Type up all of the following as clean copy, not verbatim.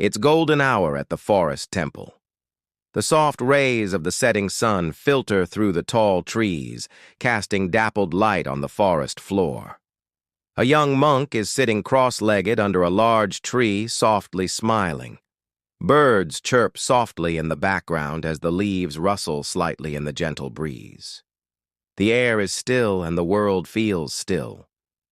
It's golden hour at the forest temple. The soft rays of the setting sun filter through the tall trees, casting dappled light on the forest floor. A young monk is sitting cross-legged under a large tree, softly smiling. Birds chirp softly in the background as the leaves rustle slightly in the gentle breeze. The air is still and the world feels still.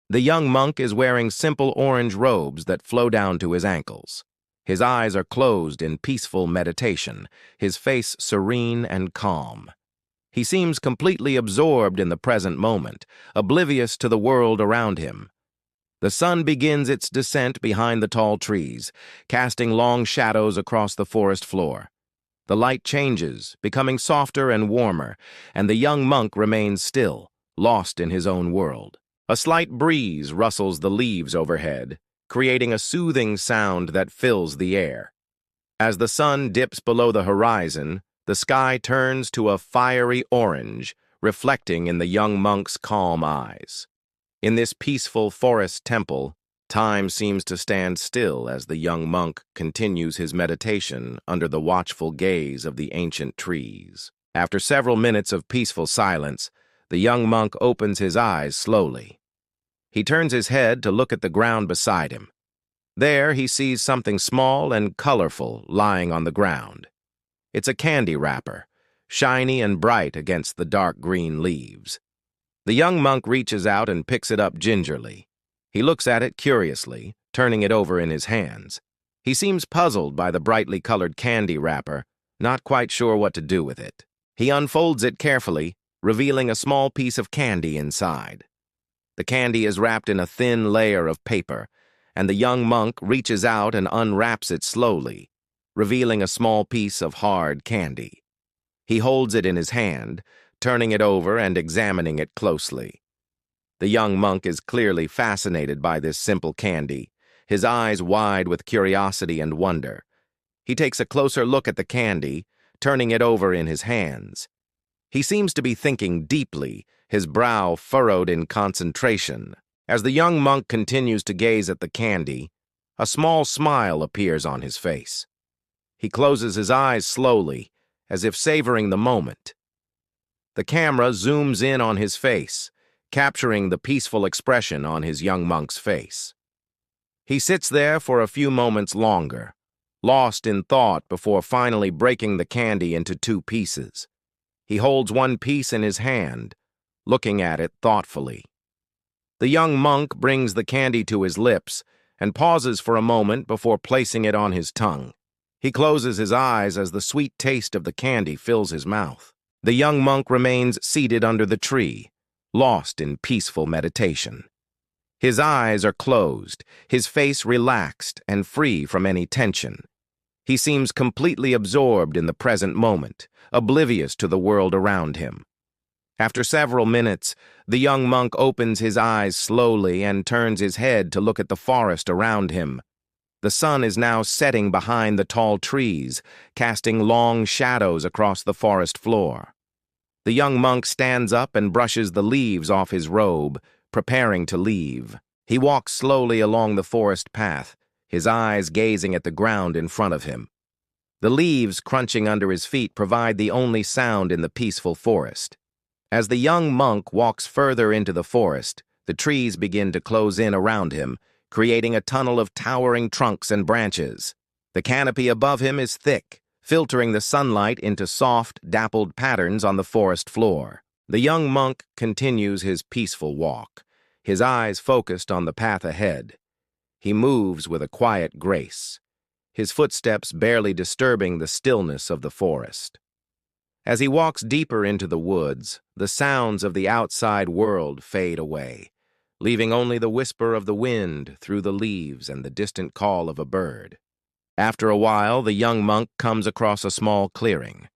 The young monk is wearing simple orange robes that flow down to his ankles. His eyes are closed in peaceful meditation, his face serene and calm. He seems completely absorbed in the present moment, oblivious to the world around him. The sun begins its descent behind the tall trees, casting long shadows across the forest floor. The light changes, becoming softer and warmer, and the young monk remains still, lost in his own world. A slight breeze rustles the leaves overhead, creating a soothing sound that fills the air. As the sun dips below the horizon, the sky turns to a fiery orange, reflecting in the young monk's calm eyes. In this peaceful forest temple, time seems to stand still as the young monk continues his meditation under the watchful gaze of the ancient trees. After several minutes of peaceful silence, the young monk opens his eyes slowly. He turns his head to look at the ground beside him. There he sees something small and colorful lying on the ground. It's a candy wrapper, shiny and bright against the dark green leaves. The young monk reaches out and picks it up gingerly. He looks at it curiously, turning it over in his hands. He seems puzzled by the brightly colored candy wrapper, not quite sure what to do with it. He unfolds it carefully, revealing a small piece of candy inside. The candy is wrapped in a thin layer of paper, and the young monk reaches out and unwraps it slowly, revealing a small piece of hard candy. He holds it in his hand, turning it over and examining it closely. The young monk is clearly fascinated by this simple candy, his eyes wide with curiosity and wonder. He takes a closer look at the candy, turning it over in his hands. He seems to be thinking deeply, his brow furrowed in concentration. As the young monk continues to gaze at the candy, a small smile appears on his face. He closes his eyes slowly, as if savoring the moment. The camera zooms in on his face, capturing the peaceful expression on his young monk's face. He sits there for a few moments longer, lost in thought before finally breaking the candy into two pieces. He holds one piece in his hand, looking at it thoughtfully. The young monk brings the candy to his lips and pauses for a moment before placing it on his tongue. He closes his eyes as the sweet taste of the candy fills his mouth. The young monk remains seated under the tree, lost in peaceful meditation. His eyes are closed, his face relaxed and free from any tension. He seems completely absorbed in the present moment, oblivious to the world around him. After several minutes, the young monk opens his eyes slowly and turns his head to look at the forest around him. The sun is now setting behind the tall trees, casting long shadows across the forest floor. The young monk stands up and brushes the leaves off his robe, preparing to leave. He walks slowly along the forest path, his eyes gazing at the ground in front of him. The leaves crunching under his feet provide the only sound in the peaceful forest. As the young monk walks further into the forest, the trees begin to close in around him, creating a tunnel of towering trunks and branches. The canopy above him is thick, filtering the sunlight into soft, dappled patterns on the forest floor. The young monk continues his peaceful walk, his eyes focused on the path ahead. He moves with a quiet grace, his footsteps barely disturbing the stillness of the forest. As he walks deeper into the woods, the sounds of the outside world fade away, leaving only the whisper of the wind through the leaves and the distant call of a bird. After a while, the young monk comes across a small clearing.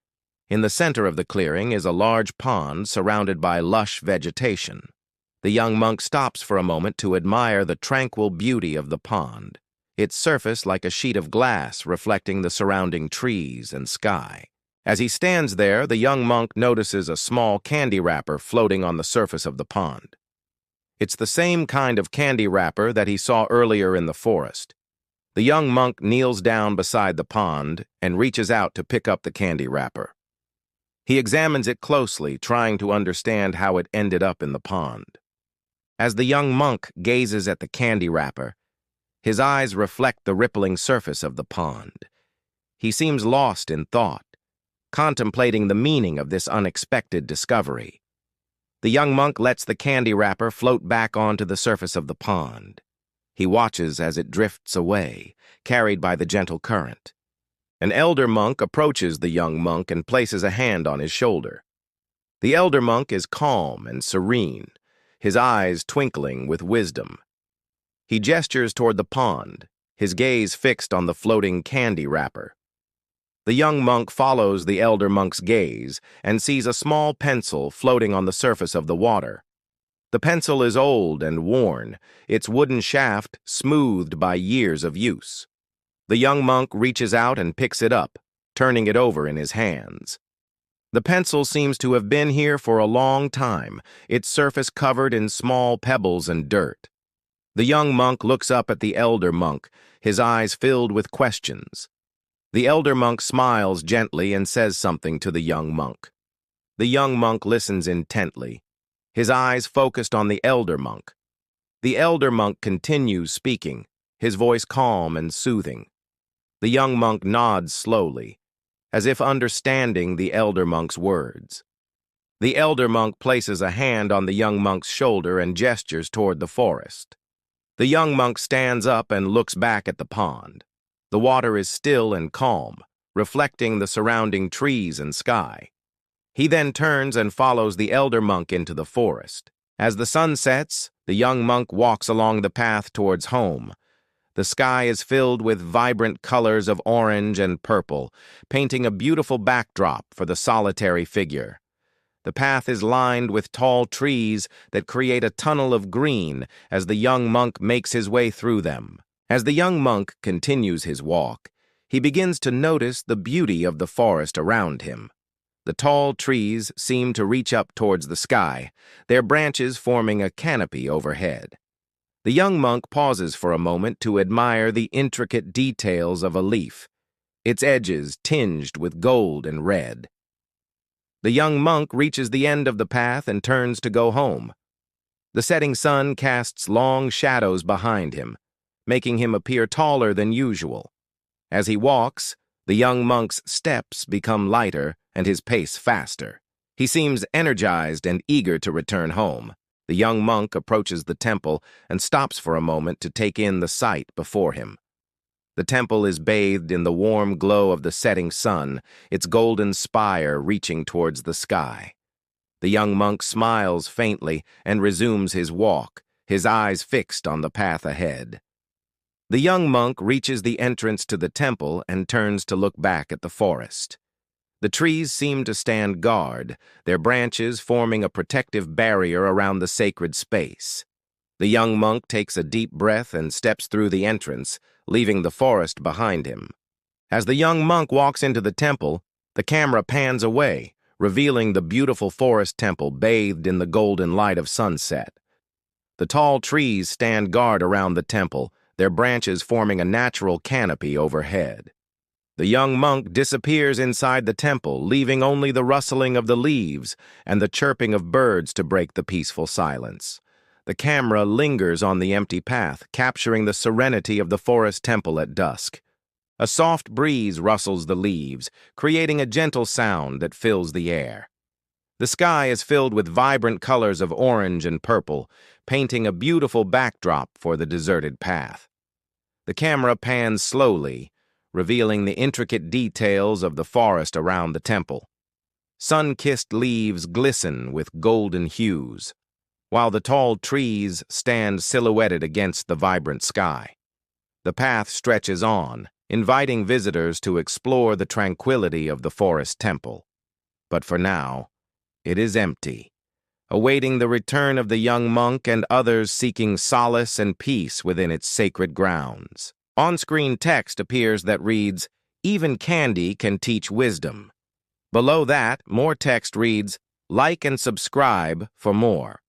In the center of the clearing is a large pond surrounded by lush vegetation. The young monk stops for a moment to admire the tranquil beauty of the pond, its surface like a sheet of glass reflecting the surrounding trees and sky. As he stands there, the young monk notices a small candy wrapper floating on the surface of the pond. It's the same kind of candy wrapper that he saw earlier in the forest. The young monk kneels down beside the pond and reaches out to pick up the candy wrapper. He examines it closely, trying to understand how it ended up in the pond. As the young monk gazes at the candy wrapper, his eyes reflect the rippling surface of the pond. He seems lost in thought, contemplating the meaning of this unexpected discovery. The young monk lets the candy wrapper float back onto the surface of the pond. He watches as it drifts away, carried by the gentle current. An elder monk approaches the young monk and places a hand on his shoulder. The elder monk is calm and serene, his eyes twinkling with wisdom. He gestures toward the pond, his gaze fixed on the floating candy wrapper. The young monk follows the elder monk's gaze and sees a small pencil floating on the surface of the water. The pencil is old and worn, its wooden shaft smoothed by years of use. The young monk reaches out and picks it up, turning it over in his hands. The pencil seems to have been here for a long time, its surface covered in small pebbles and dirt. The young monk looks up at the elder monk, his eyes filled with questions. The elder monk smiles gently and says something to the young monk. The young monk listens intently, his eyes focused on the elder monk. The elder monk continues speaking, his voice calm and soothing. The young monk nods slowly, as if understanding the elder monk's words. The elder monk places a hand on the young monk's shoulder and gestures toward the forest. The young monk stands up and looks back at the pond. The water is still and calm, reflecting the surrounding trees and sky. He then turns and follows the elder monk into the forest. As the sun sets, the young monk walks along the path towards home. The sky is filled with vibrant colors of orange and purple, painting a beautiful backdrop for the solitary figure. The path is lined with tall trees that create a tunnel of green as the young monk makes his way through them. As the young monk continues his walk, he begins to notice the beauty of the forest around him. The tall trees seem to reach up towards the sky, their branches forming a canopy overhead. The young monk pauses for a moment to admire the intricate details of a leaf, its edges tinged with gold and red. The young monk reaches the end of the path and turns to go home. The setting sun casts long shadows behind him, making him appear taller than usual. As he walks, the young monk's steps become lighter and his pace faster. He seems energized and eager to return home. The young monk approaches the temple and stops for a moment to take in the sight before him. The temple is bathed in the warm glow of the setting sun, its golden spire reaching towards the sky. The young monk smiles faintly and resumes his walk, his eyes fixed on the path ahead. The young monk reaches the entrance to the temple and turns to look back at the forest. The trees seem to stand guard, their branches forming a protective barrier around the sacred space. The young monk takes a deep breath and steps through the entrance, leaving the forest behind him. As the young monk walks into the temple, the camera pans away, revealing the beautiful forest temple bathed in the golden light of sunset. The tall trees stand guard around the temple, their branches forming a natural canopy overhead. The young monk disappears inside the temple, leaving only the rustling of the leaves and the chirping of birds to break the peaceful silence. The camera lingers on the empty path, capturing the serenity of the forest temple at dusk. A soft breeze rustles the leaves, creating a gentle sound that fills the air. The sky is filled with vibrant colors of orange and purple, painting a beautiful backdrop for the deserted path. The camera pans slowly, revealing the intricate details of the forest around the temple. Sun-kissed leaves glisten with golden hues, while the tall trees stand silhouetted against the vibrant sky. The path stretches on, inviting visitors to explore the tranquility of the forest temple. But for now, it is empty, awaiting the return of the young monk and others seeking solace and peace within its sacred grounds. On-screen text appears that reads, "Even candy can teach wisdom." Below that, more text reads, "Like and subscribe for more."